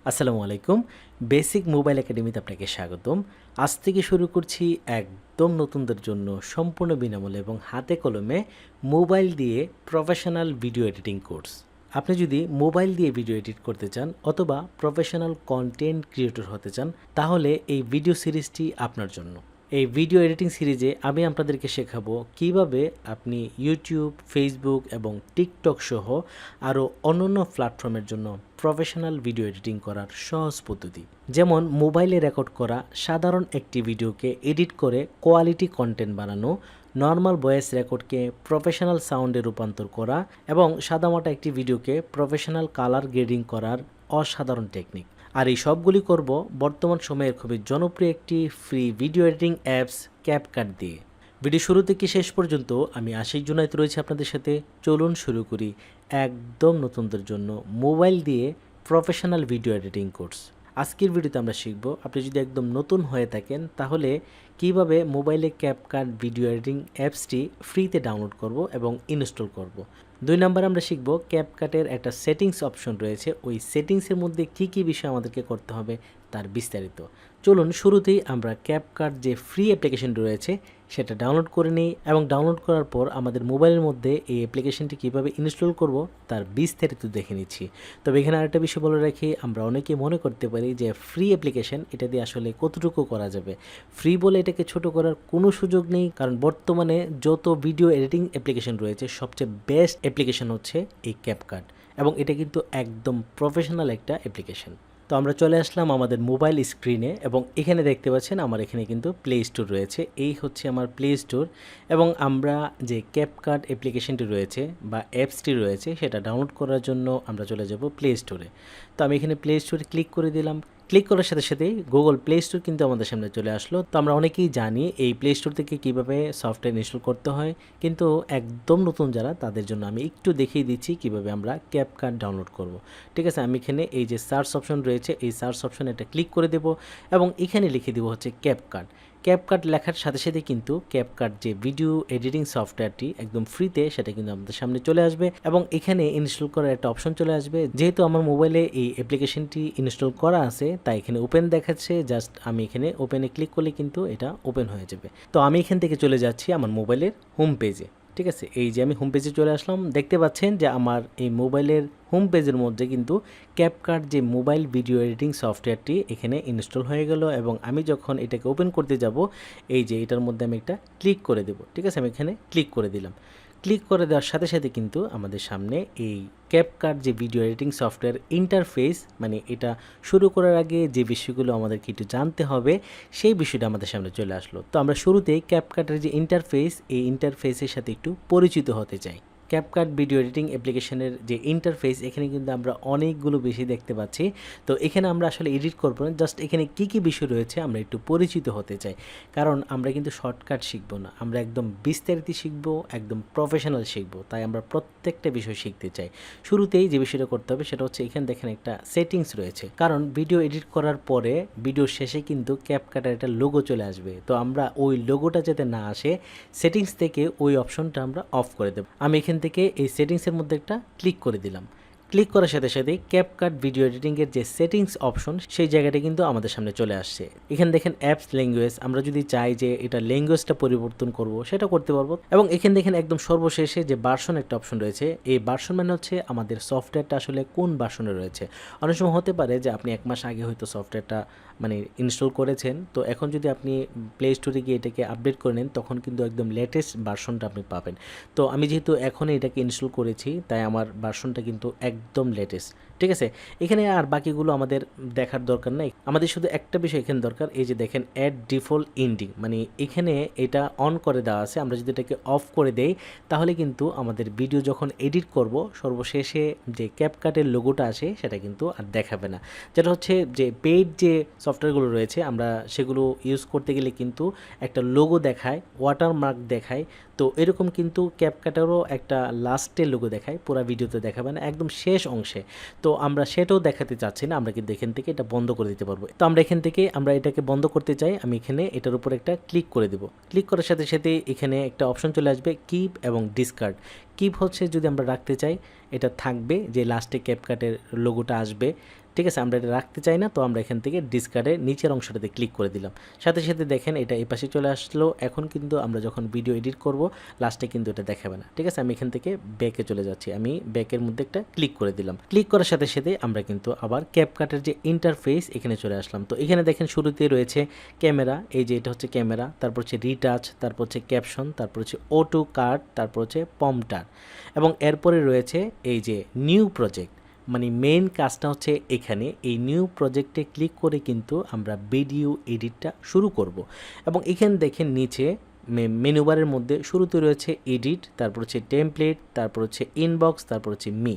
আসসালামু আলাইকুম। Basic mobile একাডেমিতে আপনাকে স্বাগতম। আজ থেকে শুরু করছি একদম নতুনদের জন্য সম্পূর্ণ বিনামূল্যে এবং হাতে কলমে মোবাইল দিয়ে প্রফেশনাল ভিডিও এডিটিং কোর্স। আপনি যদি মোবাইল দিয়ে ভিডিও এডিট করতে চান অথবা প্রফেশনাল কন্টেন্ট ক্রিয়েটর হতে চান, তাহলে এই ভিডিও সিরিজটি আপনার জন্য। এই ভিডিও এডিটিং সিরিজে আমি আপনাদেরকে শেখাবো কিভাবে আপনি ইউটিউব, ফেসবুক এবং টিকটক সহ আরও অন্যান্য প্ল্যাটফর্মের জন্য প্রফেশনাল ভিডিও এডিটিং করার সহজ পদ্ধতি। যেমন মোবাইলে রেকর্ড করা সাধারণ একটি ভিডিওকে এডিট করে কোয়ালিটি কন্টেন্ট বানানো, নর্মাল ভয়েস রেকর্ডকে প্রফেশনাল সাউন্ডে রূপান্তর করা এবং সাদামাটা একটি ভিডিওকে প্রফেশনাল কালার গ্রেডিং করার অসাধারণ টেকনিক। আর এই সবগুলি করব বর্তমান সময়ের খুবই জনপ্রিয় একটি free video editing apps CapCut দিয়ে। ভিডিও শুরু থেকে শেষ পর্যন্ত আমি আশিক জুনায়েদ রয়েছে আপনাদের সাথে। চলুন শুরু করি একদম নতুনদের জন্য মোবাইল দিয়ে প্রফেশনাল ভিডিও এডিটিং কোর্স। আজকের ভিডিওতে আমরা শিখব, আপনি যদি একদম নতুন হয়ে থাকেন তাহলে কিভাবে মোবাইলে ক্যাপকাট ভিডিও এডিটিং অ্যাপসটি ফ্রিতে ডাউনলোড করব এবং ইনস্টল করব। 2 নম্বরে আমরা শিখব ক্যাপকাটের একটা সেটিংস অপশন রয়েছে, ওই সেটিংসের মধ্যে কি কি বিষয় আমাদেরকে করতে হবে তার বিস্তারিত। চলুন শুরুতেই আমরা ক্যাপকাট যে ফ্রি অ্যাপ্লিকেশনটি রয়েছে সেটা ডাউনলোড করে নিই এবং ডাউনলোড করার পর আমাদের মোবাইলের মধ্যে এই অ্যাপ্লিকেশনটি কীভাবে ইনস্টল করব তার বিস্তারিত দেখে নিচ্ছি। তবে এখানে আরেকটা বিষয় বলে রাখি, আমরা অনেকেই মনে করতে পারি যে ফ্রি অ্যাপ্লিকেশন, এটা দিয়ে আসলে কতটুকু করা যাবে। ফ্রি বলে এটাকে ছোট করার কোনো সুযোগ নেই, কারণ বর্তমানে যত ভিডিও এডিটিং অ্যাপ্লিকেশন রয়েছে সবচেয়ে বেস্ট অ্যাপ্লিকেশন হচ্ছে এই ক্যাপকাট এবং এটা কিন্তু একদম প্রফেশনাল একটা অ্যাপ্লিকেশন। তো আমরা চলে আসলাম আমাদের মোবাইল স্ক্রিনে এবং এখানে দেখতে পাচ্ছেন আমার এখানে কিন্তু প্লে স্টোর রয়েছে। এই হচ্ছে আমার প্লে স্টোর এবং আমরা যে ক্যাপকাট অ্যাপ্লিকেশনটি রয়েছে বা অ্যাপসটি রয়েছে সেটা ডাউনলোড করার জন্য আমরা চলে যাব প্লে স্টোরে। তো আমি এখানে প্লে স্টোরে ক্লিক করে দিলাম। ক্লিক করার সাথে সাথেই গুগল প্লে স্টোর কিন্তু আমাদের সামনে চলে আসলো। তো আমরা অনেকেই জানি এই প্লে স্টোর থেকে কীভাবে সফটওয়্যার ইনস্টল করতে হয়, কিন্তু একদম নতুন যারা তাদের জন্য আমি একটু দেখিয়ে দিচ্ছি কীভাবে আমরা ক্যাপকাট ডাউনলোড করব। ঠিক আছে, আমি এখানে এই যে সার্চ অপশন রয়েছে এই সার্চ অপশনে এটা ক্লিক করে দেব এবং এখানে লিখে দেবো হচ্ছে ক্যাপকাট। ক্যাপকাট লেখার সাথে সাথে কিন্তু ক্যাপকাট যে ভিডিও এডিটিং সফটওয়্যারটি একদম ফ্রিতে সেটা কিন্তু আমাদের সামনে চলে আসবে এবং এখানে ইনস্টল করার একটা অপশন চলে আসবে। যেহেতু আমার মোবাইলে এই অ্যাপ্লিকেশনটি ইনস্টল করা আছে তাই এখানে ওপেন দেখাচ্ছে, জাস্ট আমি এখানে ওপেনে ক্লিক করলে কিন্তু এটা ওপেন হয়ে যাবে। তো আমি এখান থেকে চলে যাচ্ছি আমার মোবাইলের হোম পেজে। ঠিক আছে, এই যে আমি হোম পেজে চলে আসলাম, দেখতে পাচ্ছেন যে আমার এই মোবাইলের হোম পেজের মধ্যে কিন্তু ক্যাপকাট যে মোবাইল ভিডিও এডিটিং সফটওয়্যারটি এখানে ইনস্টল হয়ে গেল এবং আমি যখন এটাকে ওপেন করতে যাব এই যে এটার মধ্যে আমি একটা ক্লিক করে দেব। ঠিক আছে, আমি এখানে ক্লিক করে দিলাম। ক্লিক করে দেওয়ার সাথে সাথে কিন্তু আমাদের সামনে এই ক্যাপকাট যে ভিডিও এডিটিং সফটওয়্যার ইন্টারফেস, মানে এটা শুরু করার আগে যে বিষয়গুলো আমাদেরকে একটু জানতে হবে সেই বিষয়টা আমাদের সামনে চলে আসলো। তো আমরা শুরুতেই ক্যাপকাটের যে ইন্টারফেস এই ইন্টারফেসের সাথে একটু পরিচিত হতে চাই। ক্যাপকাট ভিডিও এডিটিং অ্যাপ্লিকেশনের যে ইন্টারফেস এখানে কিন্তু আমরা অনেকগুলো বেশি দেখতে পাচ্ছি। তো এখানে আমরা আসলে এডিট করবো না, জাস্ট এখানে কী কী বিষয় রয়েছে আমরা একটু পরিচিত হতে চাই, কারণ আমরা কিন্তু শর্টকাট শিখবো না, আমরা একদম বিস্তারিত শিখবো, একদম প্রফেশনাল শিখবো, তাই আমরা প্রত্যেকটা বিষয় শিখতে চাই। শুরুতেই যে বিষয়টা করতে হবে সেটা হচ্ছে এখানে দেখেন একটা সেটিংস রয়েছে, কারণ ভিডিও এডিট করার পরে ভিডিওর শেষে কিন্তু ক্যাপকাটের একটা লোগো চলে আসবে। তো আমরা ওই লোগোটা যাতে না আসে সেটিংস থেকে ওই অপশনটা আমরা অফ করে দেব। আমি এখান থেকে এই সেটিংসের মধ্যে একটা ক্লিক করে দিলাম। ক্লিক করার সাথে সাথে ক্যাপকাট ভিডিও এডিটিংয়ের যে সেটিংস অপশন সেই জায়গাটা কিন্তু আমাদের সামনে চলে আসছে। এখানে দেখেন অ্যাপস ল্যাঙ্গুয়েজ, আমরা যদি চাই যে এটা ল্যাঙ্গুয়েজটা পরিবর্তন করব সেটা করতে পারবো এবং এখানে দেখেন একদম সর্বশেষে যে ভার্সন একটা অপশন রয়েছে, এই ভার্সন মানে হচ্ছে আমাদের সফটওয়্যারটা আসলে কোন ভার্সনে রয়েছে। অনেক সময় হতে পারে যে আপনি 1 মাস আগে হয়তো সফটওয়্যারটা মানে ইনস্টল করেছেন, তো এখন যদি আপনি প্লে স্টোরে গিয়ে এটাকে আপডেট করে নেন তখন কিন্তু একদম লেটেস্ট ভার্সনটা আপনি পাবেন। তো আমি যেহেতু এখনই এটাকে ইনস্টল করেছি তাই আমার ভার্সনটা কিন্তু একদম লেটেস্ট। ঠিক আছে, এখানে আর বাকিগুলো আমাদের দেখার দরকার নাই, আমাদের শুধু একটা বিষয় এখানে দরকার, এই যে দেখেন অ্যাড ডিফল্ট এন্ডিং, মানে এখানে এটা অন করে দেওয়া আছে। আমরা যদি এটাকে অফ করে দেই তাহলে কিন্তু আমাদের ভিডিও যখন এডিট করব সর্বশেষে যে ক্যাপকাটের লোগোটা আসে সেটা কিন্তু আর দেখাবে না। যেটা হচ্ছে যে পেইড যে সফটওয়্যারগুলো রয়েছে আমরা সেগুলো ইউজ করতে গেলে কিন্তু একটা লোগো দেখায়, ওয়াটারমার্ক দেখায়, তো এরকম কিন্তু ক্যাপকাটেরও একটা লাস্টের লোগো দেখায়, পুরো ভিডিওতে দেখাবে না, একদম শেষ অংশে। তো আমরা সেটাও দেখাতে চাচ্ছি না, আমরা কিন্তু এখান থেকে এটা বন্ধ করে দিতে পারবো। তো আমরা এখান থেকে আমরা এটাকে বন্ধ করতে চাই, আমি এখানে এটার উপর একটা ক্লিক করে দেব। ক্লিক করার সাথে সাথে এখানে একটা অপশন চলে আসবে কিপ এবং ডিসকার্ড। কিপ হচ্ছে যদি আমরা রাখতে চাই এটা থাকবে, যে লাস্টে ক্যাপকাটের লোগোটা আসবে, ঠিক আছে, আমরা এটা রাখতে চাই না, তো আমরা এখান থেকে ডিসকার্ডের নিচের অংশটাতে ক্লিক করে দিলাম। সাথে সাথে দেখেন এটা এই পাশে চলে আসলো। এখন কিন্তু আমরা যখন ভিডিও এডিট করব লাস্টে কিন্তু এটা দেখাবে না। ঠিক আছে, আমি এখান থেকে ব্যাকে চলে যাচ্ছি, আমি ব্যাকের মধ্যে একটা ক্লিক করে দিলাম। ক্লিক করার সাথে সাথে আমরা কিন্তু আবার ক্যাপকাটের যে ইন্টারফেস এখানে চলে আসলাম। তো এখানে দেখেন শুরুতেই রয়েছে ক্যামেরা, এই যে এটা হচ্ছে ক্যামেরা, তারপর হচ্ছে রিটাচ, তারপর হচ্ছে ক্যাপশন, তারপর হচ্ছে অটো কাট, তারপর হচ্ছে পমটার, এবং এরপরে রয়েছে এই যে নিউ প্রজেক্ট। মানে মেইন কাজটা হচ্ছে এখানে এই নিউ প্রজেক্টে ক্লিক করে কিন্তু আমরা ভিডিও এডিটটা শুরু করব। এবং এখানে দেখেন নিচে মেনু বারের মধ্যে শুরুতে রয়েছে এডিট, তারপর হচ্ছে টেমপ্লেট, তারপর হচ্ছে ইনবক্স, তারপর হচ্ছে মি।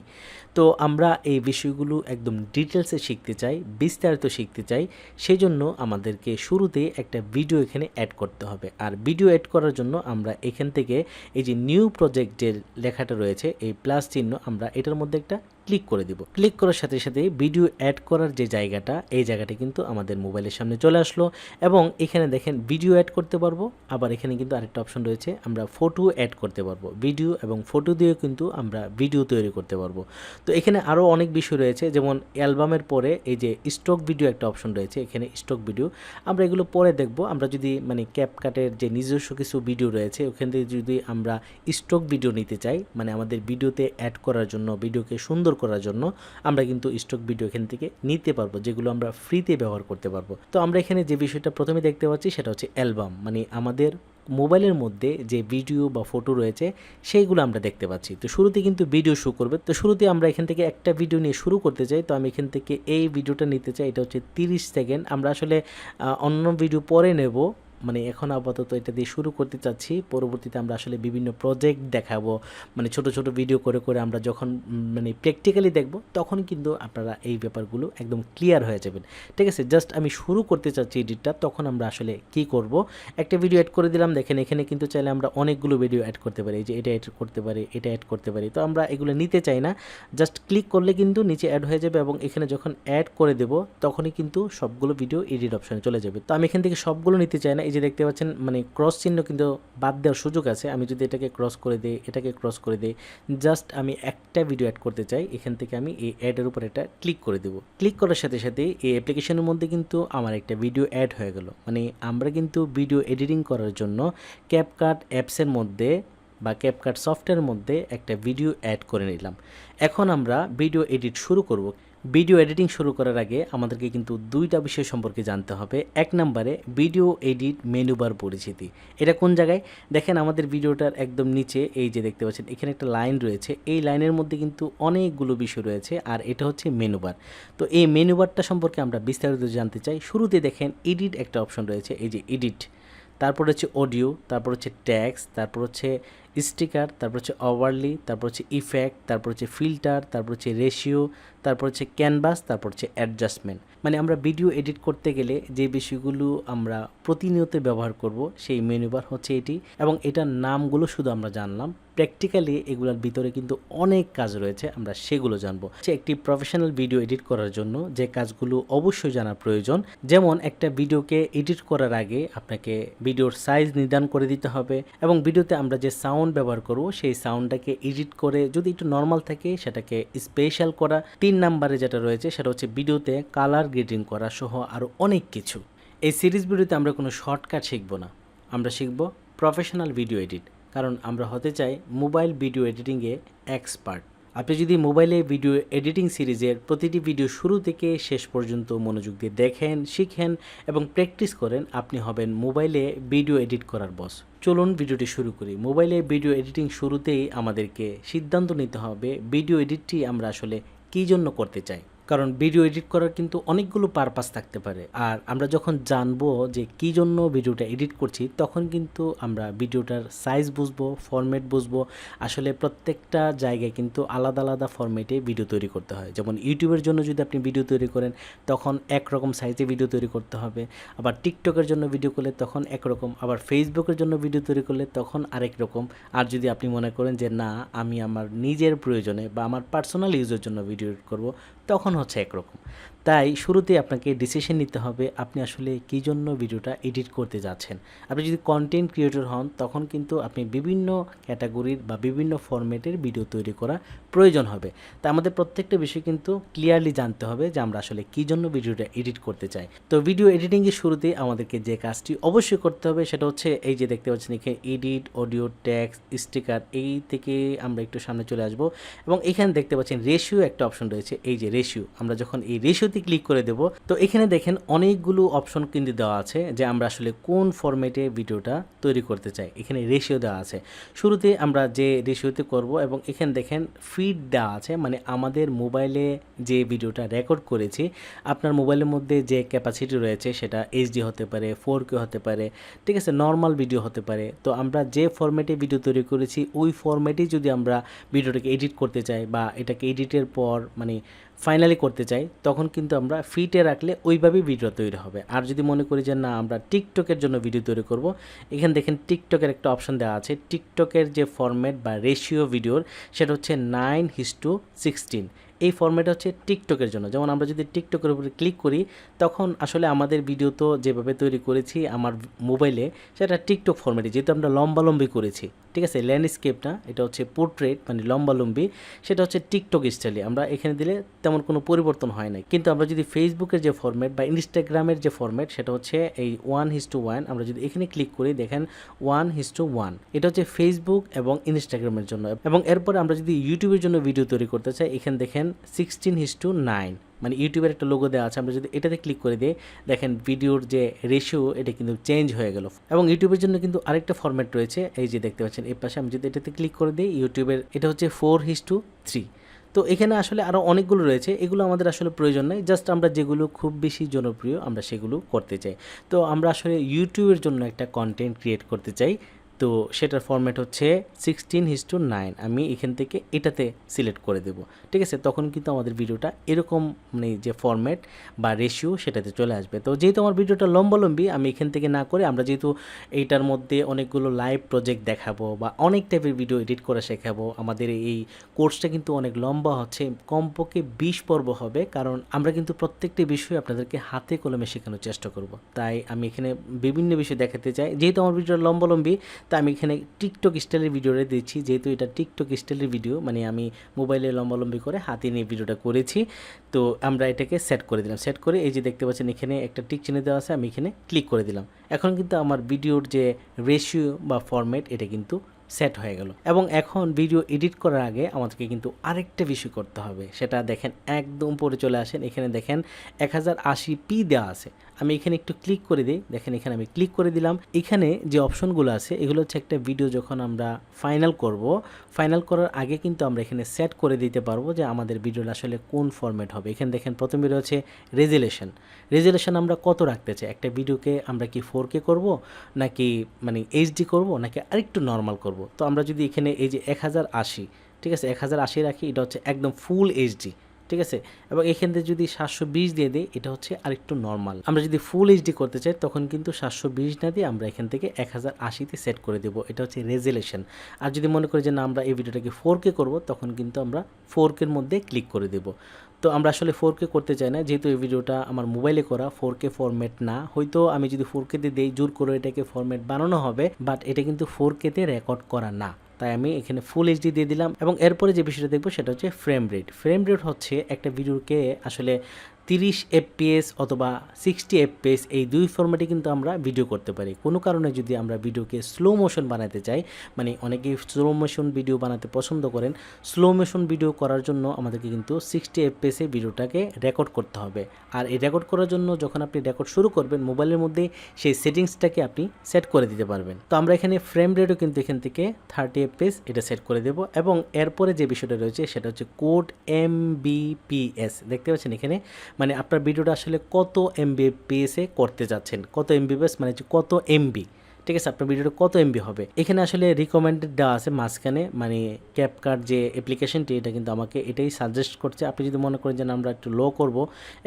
তো আমরা এই বিষয়গুলো একদম ডিটেলসে শিখতে চাই, বিস্তারিত শিখতে চাই, সেই জন্য আমাদেরকে শুরুতে একটা ভিডিও এখানে অ্যাড করতে হবে। আর ভিডিও অ্যাড করার জন্য আমরা এখান থেকে এই যে নিউ প্রজেক্ট যে লেখাটা রয়েছে এই প্লাস চিহ্ন, আমরা এটার মধ্যে একটা ক্লিক করে দিব। ক্লিক করার সাথে সাথে ভিডিও অ্যাড করার যে জায়গাটা, এই জায়গাটা কিন্তু আমাদের মোবাইলের সামনে চলে আসলো। এবং এখানে দেখেন ভিডিও অ্যাড করতে পারবো, আবার এখানে কিন্তু আরেকটা অপশন রয়েছে আমরা ফটো অ্যাড করতে পারবো। ভিডিও এবং ফটো দিয়ে কিন্তু আমরা ভিডিও তৈরি করতে পারবো। তো এখানে আরও অনেক বিষয় রয়েছে, যেমন অ্যালবামের পরে এই যে স্টক ভিডিও একটা অপশন রয়েছে, এখানে স্টক ভিডিও আমরা এগুলো পরে দেখব। আমরা যদি মানে ক্যাপকাটের যে নিজস্ব কিছু ভিডিও রয়েছে ওখান থেকে যদি আমরা স্টক ভিডিও নিতে চাই, মানে আমাদের ভিডিওতে অ্যাড করার জন্য, ভিডিওকে সুন্দর করার জন্য আমরা কিন্তু স্টক ভিডিও এখান থেকে নিতে পারবো, যেগুলো আমরা ফ্রিতে ব্যবহার করতে পারবো। তো আমরা এখানে যে বিষয়টা প্রথমে দেখতে পাচ্ছি সেটা হচ্ছে অ্যালবাম, মানে আমাদের মোবাইলের মধ্যে যে ভিডিও বা ফটো রয়েছে সেইগুলো আমরা দেখতে পাচ্ছি। তো শুরুতে কিন্তু ভিডিও শো করবে, তো শুরুতে আমরা এখান থেকে একটা ভিডিও নিয়ে শুরু করতে চাই। তো আমি এখান থেকে এই ভিডিওটা নিতে চাই, এটা হচ্ছে 30 সেকেন্ড। আমরা আসলে অন্য ভিডিও পরে নেব, মানে এখন আপাতত এটা দিয়ে শুরু করতে চাচ্ছি। পরবর্তীতে আমরা আসলে বিভিন্ন প্রজেক্ট দেখাবো, মানে ছোট ছোট ভিডিও করে করে আমরা যখন মানে প্র্যাকটিক্যালি দেখব তখন কিন্তু আপনারা এই ব্যাপারগুলো একদম ক্লিয়ার হয়ে যাবেন। ঠিক আছে, জাস্ট আমি শুরু করতে চাচ্ছি এডিটটা, তখন আমরা আসলে কি করব, একটা ভিডিও অ্যাড করে দিলাম। দেখেন এখানে কিন্তু চাইলে আমরা অনেকগুলো ভিডিও অ্যাড করতে পারি, এই যে এটা অ্যাড করতে পারি, এটা অ্যাড করতে পারি। তো আমরা এগুলো নিতে চাই না, জাস্ট ক্লিক করলে কিন্তু নিচে অ্যাড হয়ে যাবে, এবং এখানে যখন অ্যাড করে দেব তখনই কিন্তু সবগুলো ভিডিও এডিট অপশনে চলে যাবে। তো আমি এখান থেকে সবগুলো নিতে চাই না, এই যে দেখতে পাচ্ছেন মানে ক্রস চিহ্ন কিন্তু বাদ দেওয়ার সুযোগ আছে। আমি যদি এটাকে ক্রস করে দিই, এটাকে ক্রস করে দিই, জাস্ট আমি একটা ভিডিও অ্যাড করতে চাই, এখান থেকে আমি এই অ্যাডের উপর এটা ক্লিক করে দেব। ক্লিক করার সাথে সাথে এই অ্যাপ্লিকেশনের মধ্যে কিন্তু আমার একটা ভিডিও অ্যাড হয়ে গেল। মানে আমরা কিন্তু ভিডিও এডিটিং করার জন্য ক্যাপকাট অ্যাপসের মধ্যে বা ক্যাপকাট সফটওয়্যারের মধ্যে একটা ভিডিও অ্যাড করে নিলাম। এখন আমরা ভিডিও এডিট শুরু করব। ভিডিও এডিটিং শুরু করার আগে আমাদেরকে কিন্তু দুইটা বিষয় সম্পর্কে জানতে হবে। এক নম্বরে ভিডিও এডিট মেনু বার পরিচিতি, এটা কোন জায়গায় দেখেন, আমাদের ভিডিওটার একদম নিচে এই যে দেখতে পাচ্ছেন এখানে একটা লাইন রয়েছে, এই লাইনের মধ্যে কিন্তু অনেকগুলো বিষয় রয়েছে, আর এটা হচ্ছে মেনু বার। তো এই মেনু বারটা সম্পর্কে আমরা বিস্তারিত জানতে চাই। শুরুতে দেখেন এডিট একটা অপশন রয়েছে, এই যে এডিট, তারপর হচ্ছে অডিও, তারপর হচ্ছে ট্যাক্স, তারপর হচ্ছে স্টিকার, তারপর হচ্ছে ওভারলি, তারপর হচ্ছে ইফেক্ট, তারপর হচ্ছে ফিল্টার, তারপর হচ্ছে রেশিও, তারপর হচ্ছে ক্যানভাস, তারপর হচ্ছে অ্যাডজাস্টমেন্ট। মানে আমরা ভিডিও এডিট করতে গেলে যে বিষয়গুলো আমরা প্রতিনিয়ত ব্যবহার করব সেই মেনু বার হচ্ছে এটি, এবং এটার নামগুলো শুধু আমরা জানলাম। প্র্যাকটিক্যালি এগুলোর ভিতরে কিন্তু অনেক কাজ রয়েছে, আমরা সেগুলো জানবো। একটি প্রফেশনাল ভিডিও এডিট করার জন্য যে কাজগুলো অবশ্যই জানা প্রয়োজন, যেমন একটা ভিডিওকে এডিট করার আগে আপনাকে ভিডিওর সাইজ নির্ধারণ করে দিতে হবে, এবং ভিডিওতে আমরা যে সাউন্ড ব্যবহার করব সেই সাউন্ডটাকে এডিট করে যদি একটু নর্মাল থাকে সেটাকে স্পেশাল করা। 3 নম্বরে যেটা রয়েছে সেটা হচ্ছে ভিডিওতে কালার গ্রেডিং করা সহ আরও অনেক কিছু। এই সিরিজ ভিডিওতে আমরা কোনো শর্টকাট শিখব না, আমরা শিখব প্রফেশনাল ভিডিও এডিট, কারণ আমরা হতে চাই মোবাইল ভিডিও এডিটিংয়ে এক্সপার্ট। আপনি যদি মোবাইলে ভিডিও এডিটিং সিরিজের প্রতিটি ভিডিও শুরু থেকে শেষ পর্যন্ত মনোযোগ দিয়ে দেখেন, শিখেন এবং প্র্যাকটিস করেন, আপনি হবেন মোবাইলে ভিডিও এডিট করার বস। চলুন ভিডিওটি শুরু করি। মোবাইলে ভিডিও এডিটিং শুরুতেই আমাদেরকে সিদ্ধান্ত নিতে হবে ভিডিও এডিটটি আমরা আসলে কী জন্য করতে চাই, কারণ ভিডিও এডিট করার কিন্তু অনেকগুলো পারপাস থাকতে পারে। আর আমরা যখন জানবো যে কী জন্য ভিডিওটা এডিট করছি, তখন কিন্তু আমরা ভিডিওটার সাইজ বুঝবো, ফরম্যাট বুঝবো। আসলে প্রত্যেকটা জায়গায় কিন্তু আলাদা আলাদা ফরম্যাটে ভিডিও তৈরি করতে হয়। যেমন ইউটিউবের জন্য যদি আপনি ভিডিও তৈরি করেন তখন একরকম সাইজে ভিডিও তৈরি করতে হবে, আবার টিকটকের জন্য ভিডিও করলে তখন একরকম, আবার ফেসবুকের জন্য ভিডিও তৈরি করলে তখন আরেক রকম। আর যদি আপনি মনে করেন যে না, আমি আমার নিজের প্রয়োজনে বা আমার পার্সোনাল ইউজের জন্য ভিডিও এডিট করব, তখন হচ্ছে একরকম। তাই শুরুতেই আপনাকে ডিসিশন নিতে হবে আপনি আসলে কী জন্য ভিডিওটা এডিট করতে যাচ্ছেন। আপনি যদি কন্টেন্ট ক্রিয়েটর হন তখন কিন্তু আপনি বিভিন্ন ক্যাটাগরির বা বিভিন্ন ফরম্যাটের ভিডিও তৈরি করা প্রয়োজন হবে। তা আমাদের প্রত্যেকটা বিষয় কিন্তু ক্লিয়ারলি জানতে হবে যে আমরা আসলে কী জন্য ভিডিওটা এডিট করতে চাই। তো ভিডিও এডিটিংয়ের শুরুতেই আমাদেরকে যে কাজটি অবশ্যই করতে হবে সেটা হচ্ছে এই যে দেখতে পাচ্ছেন এখানে এডিট, অডিও, টেক্সট, স্টিকার, এই থেকে আমরা একটু সামনে চলে আসব এবং এখানে দেখতে পাচ্ছেন রেশিও একটা অপশন রয়েছে। এই যে রেশিও, আমরা যখন এই রেশিওতে ক্লিক করে দেব তো এখানে দেখেন অনেকগুলো অপশন কিন্তু দেওয়া আছে যে আমরা আসলে কোন ফরম্যাটে ভিডিওটা তৈরি করতে চাই। এখানে রেশিও দেওয়া আছে। শুরুতে আমরা যে রেশিওতে করব এবং এখানে দেখেন ফিড দেওয়া আছে, মানে আমাদের মোবাইলে যে ভিডিওটা রেকর্ড করেছি আপনার মোবাইলের মধ্যে যে ক্যাপাসিটি রয়েছে সেটা এইচডি হতে পারে, 4K হতে পারে, ঠিক আছে, নর্মাল ভিডিও হতে পারে। তো আমরা যে ফরম্যাটে ভিডিও তৈরি করেছি ওই ফরম্যাটেই যদি আমরা ভিডিওটাকে এডিট করতে চাই বা এটাকে এডিটের পর মানে ফাইনালি করতে চাই তখন কিন্তু আমরা ফিটে রাখলে ওইভাবেই ভিডিও তৈরি হবে। আর যদি মনে করি যে না আমরা টিকটকের জন্য ভিডিও তৈরি করব, এখানে দেখেন টিকটকের একটা অপশন দেওয়া আছে। টিকটকের যে ফরম্যাট বা রেশিও ভিডিওর সেটা হচ্ছে 9:16। এই ফরম্যাট হচ্ছে টিকটকের জন্য। যেমন আমরা যদি টিকটকের উপরে ক্লিক করি তখন আসলে আমাদের ভিডিও তো যেভাবে তৈরি করেছি আমার মোবাইলে সেটা টিকটক ফরম্যাটে, যেহেতু আমরা লম্বালম্বি করেছি, ঠিক আছে, ল্যান্ডস্কেপ না, এটা হচ্ছে পোর্ট্রেট মানে লম্বালম্বি, সেটা হচ্ছে টিকটক স্টাইলে। আমরা এখানে দিলে তেমন কোনো পরিবর্তন হয় না। কিন্তু আমরা যদি ফেসবুকের যে ফরম্যাট বা ইনস্টাগ্রামের যে ফরম্যাট সেটা হচ্ছে এই 1:1, আমরা যদি এখানে ক্লিক করি দেখেন 1:1, এটা হচ্ছে ফেসবুক এবং ইনস্টাগ্রামের জন্য। এবং এরপরে আমরা যদি ইউটিউবের জন্য ভিডিও তৈরি করতে চাই এখানে দেখেন 16:9, মানে ইউটিউবের একটা লোগো দেওয়া আছে। আমরা যদি এটাতে ক্লিক করে দিই দেখেন ভিডিওর যে রেশিও এটা কিন্তু চেঞ্জ হয়ে গেল। এবং ইউটিউবের জন্য কিন্তু আরেকটা ফরম্যাট রয়েছে, এই যে দেখতে পাচ্ছেন এই পাশে। আমি যদি এটাতে ক্লিক করে দিই ইউটিউবের এটা হচ্ছে 4:3। তো এখানে আসলে আরও অনেকগুলো রয়েছে, এগুলো আমাদের আসলে প্রয়োজন নাই, জাস্ট আমরা যেগুলো খুব বেশি জনপ্রিয় আমরা সেগুলো করতে চাই। তো আমরা আসলে ইউটিউবের জন্য একটা কন্টেন্ট ক্রিয়েট করতে চাই, তো সেটার ফরম্যাট হচ্ছে 16:9। আমি এখান থেকে এটাতে সিলেক্ট করে দেব, ঠিক আছে। তখন কিন্তু আমাদের ভিডিওটা এরকম মানে যে ফরম্যাট বা রেশিও সেটাতে চলে আসবে। তো যেহেতু আমার ভিডিওটা লম্বালম্বি আমি এখান থেকে না করে আমরা যেহেতু এইটার মধ্যে অনেকগুলো লাইভ প্রজেক্ট দেখাবো বা অনেক টাইপের ভিডিও এডিট করে শেখাবো, আমাদের এই কোর্সটা কিন্তু অনেক লম্বা হচ্ছে, কমপক্ষে 20 পর্ব হবে, কারণ আমরা কিন্তু প্রত্যেকটি বিষয় আপনাদেরকে হাতে কলমে শেখানোর চেষ্টা করব। তাই আমি এখানে বিভিন্ন বিষয় দেখাতে চাই। যেহেতু আমার ভিডিওটা লম্বালম্বি তা আমি এখানে টিকটক স্টাইলের ভিডিওটা দিচ্ছি, যেহেতু এটা টিকটক স্টাইলের ভিডিও মানে আমি মোবাইলে লম্বালম্বি করে হাতে নিয়ে ভিডিওটা করেছি। তো আমরা এটাকে সেট করে দিলাম। সেট করে এই যে দেখতে পাচ্ছেন এখানে একটা টিক চিহ্ন দেওয়া আছে, আমি এখানে ক্লিক করে দিলাম। এখন কিন্তু আমার ভিডিওর যে রেশিও বা ফরম্যাট এটা কিন্তু সেট হয়ে গেল। এবং এখন ভিডিও এডিট করার আগে আমাদেরকে কিন্তু আরেকটা বিষয় করতে হবে, সেটা দেখেন একদম উপরে চলে আসেন, এখানে দেখেন 1080p দেওয়া আছে। আমি এখানে একটু ক্লিক করে দিই, দেখেন এখানে আমি ক্লিক করে দিলাম। এখানে যে অপশনগুলো আছে এগুলো হচ্ছে একটা ভিডিও যখন আমরা ফাইনাল করব, ফাইনাল করার আগে কিন্তু আমরা এখানে সেট করে দিতে পারবো যে আমাদের ভিডিওটা আসলে কোন ফরম্যাট হবে। এখানে দেখেন প্রথমে রয়েছে রেজুলেশন। রেজুলেশন আমরা কত রাখতে চাই, একটা ভিডিওকে আমরা কি 4K করব নাকি মানে এইচডি করব নাকি আরেকটু নর্মাল করব। তো আমরা যদি এখানে এই যে 1080, ঠিক আছে, 1080 রাখি, এটা হচ্ছে একদম ফুল এইচডি, ঠিক আছে। এবং এখান থেকে যদি 720 দিয়ে দিই এটা হচ্ছে আরেকটু নর্মাল। আমরা যদি ফুল এইচডি করতে চাই তখন কিন্তু 720 না দিয়ে আমরা এখান থেকে 1080-তে সেট করে দেবো, এটা হচ্ছে রেজুলেশন। আর যদি মনে করি যে না আমরা এই ভিডিওটাকে 4K করব তখন কিন্তু আমরা 4K-র মধ্যে ক্লিক করে দেব। তো আমরা আসলে 4K করতে চাই না, যেহেতু এই ভিডিওটা আমার মোবাইলে করা 4K ফরম্যাট না। হয়তো আমি যদি 4K-তে দিই জোর করে এটাকে ফরম্যাট বানানো হবে, বাট এটা কিন্তু 4K-তে রেকর্ড করা না। তাই আমি এখানে ফুল এইচডি দিয়ে দিলাম। এবং এরপরে যে বিষয়টা দেখবো সেটা হচ্ছে ফ্রেম রেট। ফ্রেম রেট হচ্ছে একটা ভিডিওকে আসলে 30 FPS অথবা 60 FPS এই দুই ফরম্যাটে কিন্তু আমরা ভিডিও করতে পারি। কোনো কারণে যদি আমরা ভিডিওকে স্লো মোশন বানাতে চাই, মানে অনেকেই স্লো মোশন ভিডিও বানাতে পছন্দ করেন, স্লো মোশন ভিডিও করার জন্য আমাদেরকে কিন্তু 60 FPS এ ভিডিওটাকে রেকর্ড করতে হবে। আর এই রেকর্ড করার জন্য যখন আপনি রেকর্ড শুরু করবেন মোবাইলের মধ্যে সেই সেটিংসটাকে আপনি সেট করে দিতে পারবেন। তো আমরা এখানে ফ্রেম রেটও কিন্তু এখান থেকে 30 FPS এটা সেট করে দেব। এবং এরপরে যে বিষয়টা রয়েছে সেটা হচ্ছে কোড MBPS। দেখতে পাচ্ছেন এখানে মানে আপনার ভিডিওটা আসলে কত MBPS-এ করতে যাচ্ছেন, কত MBPS মানে কত MB, ঠিক আছে, আপনার ভিডিওটা কত এমবি হবে। এখানে আসলে রিকমেন্ডেড দেওয়া আছে মাঝখানে, মানে ক্যাপকাট যে অ্যাপ্লিকেশনটি এটা কিন্তু আমাকে এটাই সাজেস্ট করছে। আপনি যদি মনে করেন যে আমরা একটু লো করব,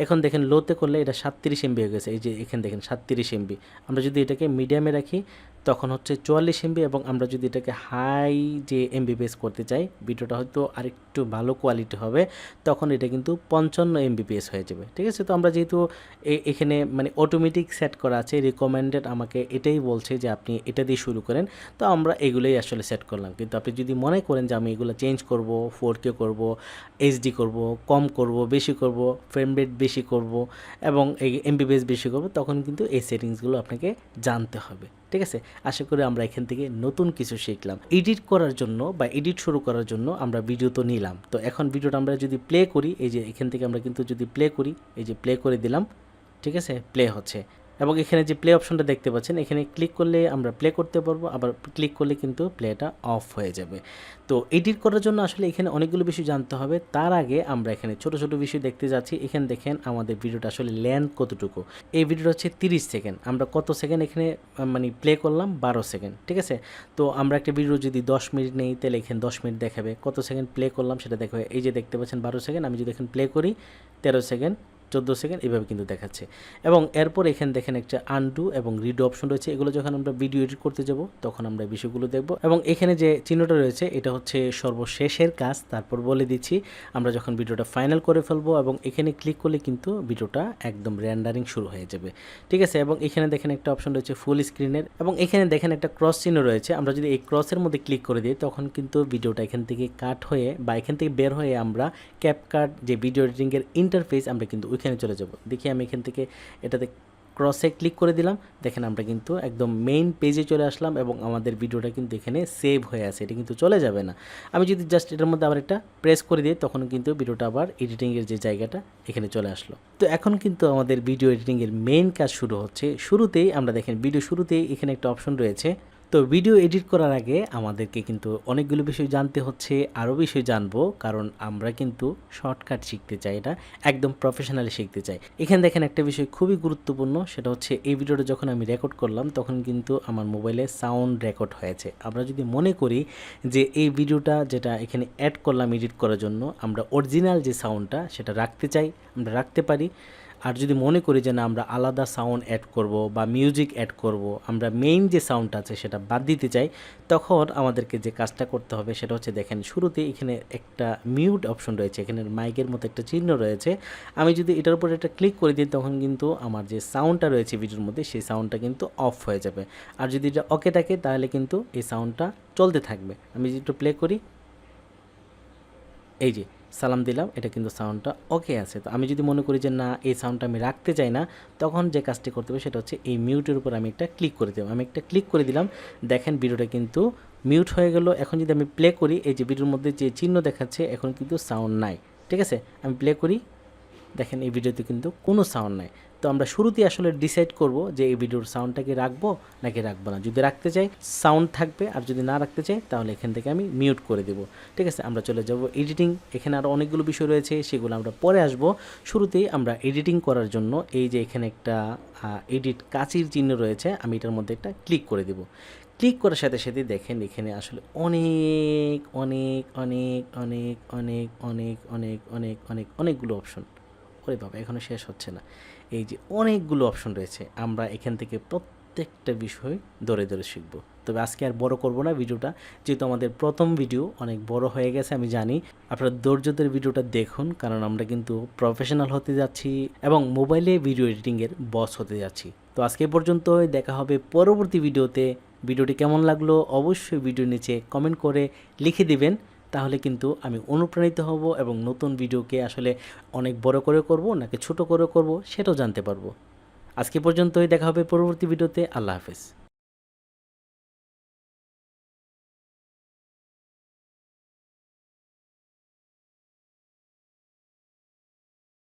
এখন দেখেন লোতে করলে এটা 37 এমবি হয়ে গেছে। এই যে এখানে দেখেন 37 এমবি। আমরা যদি এটাকে মিডিয়ামে রাখি তখন হচ্ছে 44 এমবি, এবং আমরা যদি এটাকে হাই যে এমবি বেস করতে চাই, ভিডিওটা হয়তো আরেকটু ভালো কোয়ালিটি হবে, তখন এটা কিন্তু 55 এমবিপিএস হয়ে যাবে। ঠিক আছে, তো আমরা যেহেতু এখানে মানে অটোমেটিক সেট করা আছে, রিকমেন্ডেড আমাকে এটাই বলছে যে আপনি এটা দিয়ে শুরু করেন, তো আমরা এগুলোই আসলে সেট করলাম। কিন্তু আপনি যদি মনে করেন যে আমি এগুলো চেঞ্জ করব, 4K করব, এইচডি করব, কম করব, বেশি করব, ফ্রেম রেট বেশি করব এবং এই এমবিপিএস বেশি করব, তখন কিন্তু এই সেটিংসগুলো আপনাকে জানতে হবে। ঠিক আছে, আশা করি আমরা এখান থেকে নতুন কিছু শিখলাম। এডিট করার জন্য বা এডিট শুরু করার জন্য আমরা ভিডিও তো নিলাম, তো এখন ভিডিওটা আমরা যদি প্লে করি, এই যে এখান থেকে আমরা কিন্তু যদি প্লে করি, এই যে প্লে করে দিলাম, ঠিক আছে, প্লে হচ্ছে। এবং এখানে যে প্লে অপশনটা দেখতে পাচ্ছেন, এখানে ক্লিক করলে আমরা প্লে করতে পারবো, আবার ক্লিক করলে কিন্তু প্লেটা অফ হয়ে যাবে। তো এডিট করার জন্য আসলে এখানে অনেকগুলো বিষয় জানতে হবে। তার আগে আমরা এখানে ছোট ছোট বিষয় দেখতে যাচ্ছি। এখানে দেখেন আমাদের ভিডিওটা আসলে লেন্থ কতটুকু। এই ভিডিওটা হচ্ছে 30 সেকেন্ড, আমরা কত সেকেন্ড এখানে মানে প্লে করলাম, 12 সেকেন্ড। ঠিক আছে, তো আমরা একটা ভিডিও যদি 10 মিনিট নেই, তাহলে এখানে 10 মিনিট দেখাবে। কত সেকেন্ড প্লে করলাম সেটা দেখাবে। এই যে দেখতে পাচ্ছেন 12 সেকেন্ড, আমি যদি এখানে প্লে করি 13 সেকেন্ড, 14 সেকেন্ড, এভাবে কিন্তু দেখাচ্ছে। এবং এরপর এখানে দেখেন একটা আনডু এবং রিডো অপশন রয়েছে। এগুলো যখন আমরা ভিডিও এডিট করতে যাব তখন আমরা এই বিষয়গুলো দেখব। এবং এখানে যে চিহ্নটা রয়েছে এটা হচ্ছে সর্বশেষের কাজ। তারপর বলে দিচ্ছি আমরা যখন ভিডিওটা ফাইনাল করে ফেলবো, এবং এখানে ক্লিক করলে কিন্তু ভিডিওটা একদম রেন্ডারিং শুরু হয়ে যাবে। ঠিক আছে, এবং এখানে দেখেন একটা অপশন রয়েছে ফুল স্ক্রিনের, এবং এখানে দেখেন একটা ক্রস চিহ্ন রয়েছে। আমরা যদি এই ক্রসের মধ্যে ক্লিক করে দিই তখন কিন্তু ভিডিওটা এখান থেকে কাট হয়ে বা এখান থেকে বের হয়ে আমরা ক্যাপকাট যে ভিডিও এডিটিংয়ের ইন্টারফেস আমরা কিন্তু ওইখানে চলে যাব। দেখি আমি এখান থেকে এটাতে ক্রসে ক্লিক করে দিলাম, দেখেন আমরা কিন্তু একদম মেইন পেজে চলে আসলাম এবং আমাদের ভিডিওটা কিন্তু এখানে সেভ হয়ে আছে, এটা কিন্তু চলে যাবে না। আমি যদি জাস্ট এটার মধ্যে আবার একটা প্রেস করে দিই তখন কিন্তু ভিডিওটা আবার এডিটিংয়ের যে জায়গাটা এখানে চলে আসলো। তো এখন কিন্তু আমাদের ভিডিও এডিটিংয়ের মেইন কাজ শুরু হচ্ছে। শুরুতেই আমরা দেখেন ভিডিও শুরুতেই এখানে একটা অপশন রয়েছে। তো ভিডিও এডিট করার আগে আমাদেরকে কিন্তু অনেকগুলো বিষয় জানতে হচ্ছে, আরও বিষয় জানবো, কারণ আমরা কিন্তু শর্টকাট শিখতে চাই, এটা একদম প্রফেশনালি শিখতে চাই। এখানে দেখেন একটা বিষয় খুবই গুরুত্বপূর্ণ, সেটা হচ্ছে এই ভিডিওটা যখন আমি রেকর্ড করলাম তখন কিন্তু আমার মোবাইলে সাউন্ড রেকর্ড হয়েছে। আমরা যদি মনে করি যে এই ভিডিওটা যেটা এখানে অ্যাড করলাম এডিট করার জন্য আমরা অরিজিনাল যে সাউন্ডটা সেটা রাখতে চাই, আমরা রাখতে পারি। আর যদি মনে করি যে না আমরা আলাদা সাউন্ড অ্যাড করব বা মিউজিক অ্যাড করব, আমরা মেইন যে সাউন্ডটা আছে সেটা বাদ দিতে চাই, তখন আমাদেরকে যে কাজটা করতে হবে সেটা হচ্ছে দেখেন শুরুতে এখানে একটা মিউট অপশন রয়েছে, এখানে মাইকের মতো একটা চিহ্ন রয়েছে। আমি যদি এটার উপর একটা ক্লিক করে দিই তখন কিন্তু আমার যে সাউন্ডটা রয়েছে ভিডিওর মধ্যে সেই সাউন্ডটা কিন্তু অফ হয়ে যাবে। আর যদি এটা ওকে থাকে তাহলে কিন্তু এই সাউন্ডটা চলতে থাকবে। আমি যদি একটু প্লে করি, এই যে সালাম দিলাম, এটা কিন্তু সাউন্ডটা ওকে আছে। তো আমি যদি মনে করি যে না এই সাউন্ডটা আমি রাখতে চাই না, তখন যে কাজটি করতে হবে সেটা হচ্ছে এই মিউটের উপর আমি একটা ক্লিক করে দেবো। আমি একটা ক্লিক করে দিলাম, দেখেন ভিডিওটা কিন্তু মিউট হয়ে গেল। এখন যদি আমি প্লে করি, এই যে ভিডিওর মধ্যে যে চিহ্ন দেখাচ্ছে এখন কিন্তু সাউন্ড নাই। ঠিক আছে, আমি প্লে করি, দেখেন এই ভিডিওতে কিন্তু কোনো সাউন্ড নাই। তো আমরা শুরুতেই আসলে ডিসাইড করব যে এই ভিডিওর সাউন্ডটাকে রাখবো নাকি রাখবো না। যদি রাখতে চাই সাউন্ড থাকবে, আর যদি না রাখতে চাই তাহলে এখান থেকে আমি মিউট করে দেবো। ঠিক আছে, আমরা চলে যাব এডিটিং। এখানে আরও অনেকগুলো বিষয় রয়েছে, সেগুলো আমরা পরে আসব। শুরুতেই আমরা এডিটিং করার জন্য এই যে এখানে একটা এডিট কাঁচির চিহ্ন রয়েছে, আমি এটার মধ্যে একটা ক্লিক করে দেবো। ক্লিক করার সাথে সাথে দেখেন এখানে আসলে অনেক অনেক অনেক অনেক অনেক অনেক অনেক অনেক অনেক অনেকগুলো অপশন, ওরে বাবা এখনও শেষ হচ্ছে না। এই যে অনেকগুলো অপশন রয়েছে, আমরা এখান থেকে প্রত্যেকটা বিষয় ধরে ধরে শিখব। তবে আজকে আর বড় করব না ভিডিওটা, যেহেতু আমাদের প্রথম ভিডিও অনেক বড় হয়ে গেছে আমি জানি। আপনারা ধৈর্যদের ভিডিওটা দেখুন, কারণ আমরা কিন্তু প্রফেশনাল হতে যাচ্ছি এবং মোবাইলে ভিডিও এডিটিংয়ের বস হতে যাচ্ছি। তো আজকে পর্যন্ত, দেখা হবে পরবর্তী ভিডিওতে। ভিডিওটি কেমন লাগলো অবশ্যই ভিডিওর নিচে কমেন্ট করে লিখে দিবেন, তাহলে কিন্তু আমি অনুপ্রাণিত হব এবং নতুন ভিডিওকে আসলে অনেক বড় করে করব নাকি ছোট করে করব সেটাও জানতে পারবো। আজকে পর্যন্তই, দেখা হবে পরবর্তী ভিডিওতে। আল্লাহ হাফেজ।